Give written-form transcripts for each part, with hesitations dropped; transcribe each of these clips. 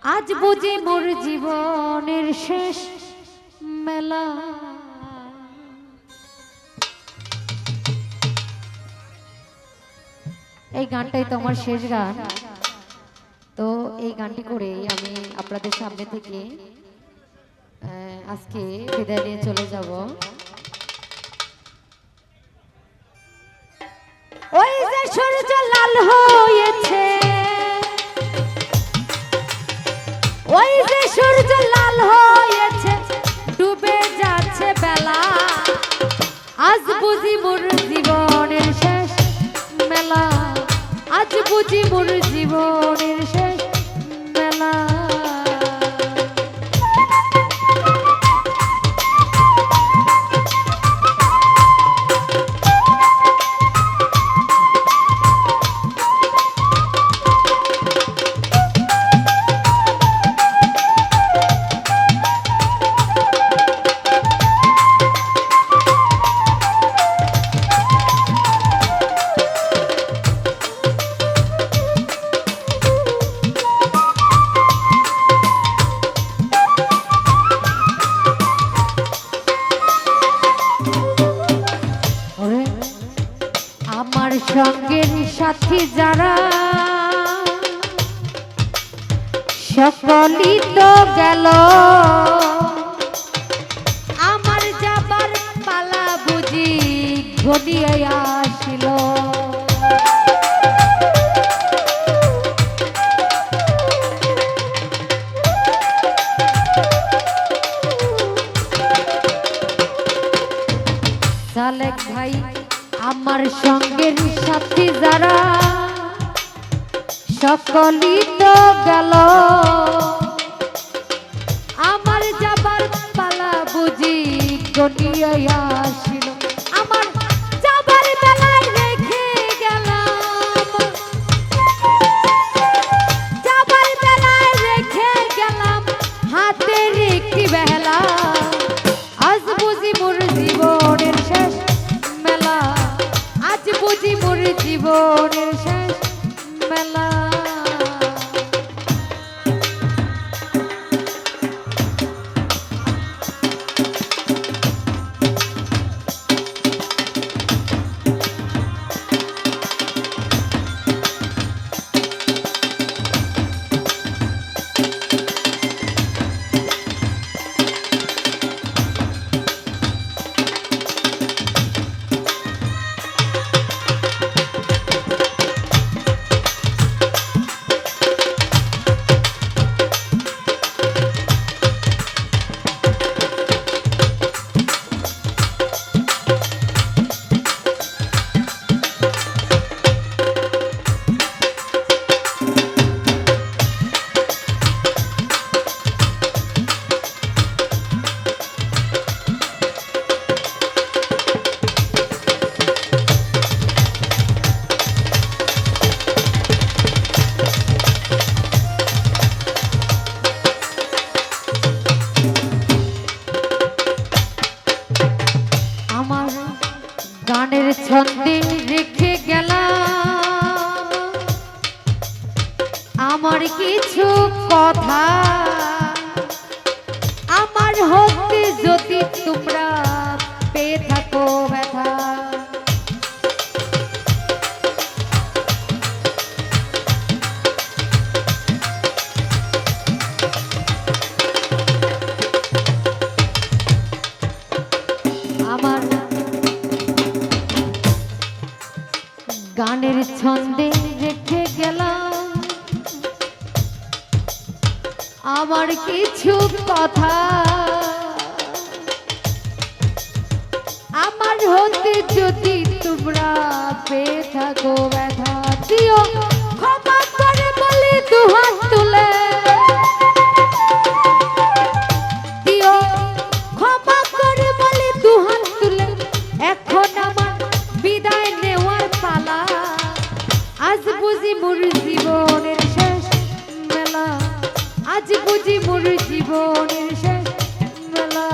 আজ বুঝি মোর জীবনের শেষ মেলা। এই গানটাই তো আমার শেষ গান। তো এই গানটি করে আমি আপনাদের সামনে থেকে আজকে বিদায় নিয়ে চলে যাব। ওই যে সূর্য লাল হয়েছে, ওই যে সূর্য লাল হয়েছে, ডুবে যাচ্ছে বেলা। আজ বুঝি মোর জীবনের শেষ মেলা, আজ বুঝি মোর জীবনের শেষ মেলা। আমার সঙ্গের সাথী যারা সকলই তো গেল, আমার যাবার পালা বুঝি ঘনিয়ে আসিল। সালেক ভাই আমার সঙ্গের সাথী যারা সকলই তো গেল, আমার যাবার পালা বুঝি ঘনিয়ে আসিল। আমার যাবার বেলায় রেখে গেলাম, যাবার বেলায় রেখে গেলাম হাতের একটি বেলা। আজ বুঝি মোর জীবনের শেষ মেলা, আজ বুঝি মোর জীবনের শেষ মেলা। গানের ছন্দে রেখে গেলাম আমার কিছু কথা, আমার হতে যদি তোমরা পেয়ে থাকো ব্যথা। আমার গানের ছন্দে রেখে গেলাম আমার কিছু কথা, আমার হতে যদি তোমরা পেয়ে থাকো ব্যথা। দিও ক্ষমা করে বলি দুহাত তুলে, দিও ক্ষমা করে বলি দুহাত তুলে, এখন আমার বিদায় নেওয়ার পালা। আজ বুঝি মোর জীবনের শেষ মেলা, আজ বুঝি মোর জীবনের শেষ মেলা।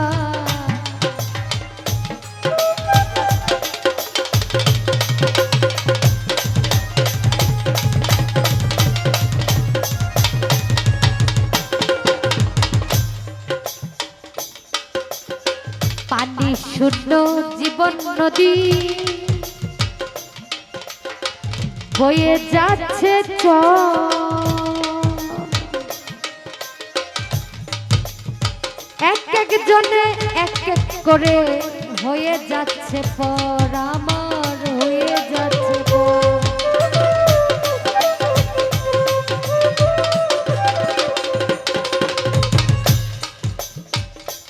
শূন্য জীবন নদী বয়ে যাচ্ছে এক এক জনে এক এক করে হয়ে যাচ্ছে পর আমার হয়ে যাচ্ছে পর।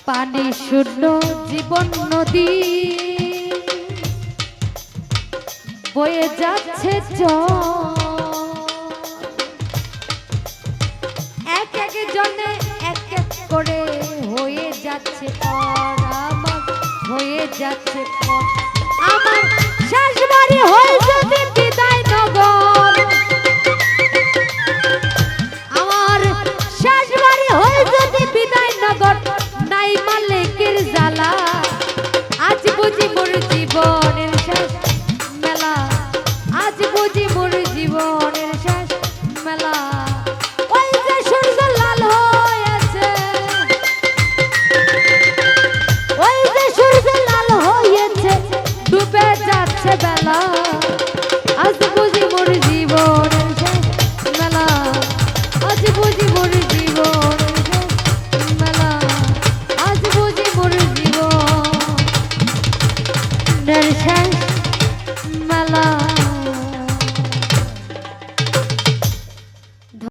পানি শূন্য জীবন নদী বয়ে যাচ্ছে এক এক জনে এক এক করে হয়ে যাচ্ছে পর আমার হয়ে যাচ্ছে পর। আমার শেষ বাড়ি হয়ে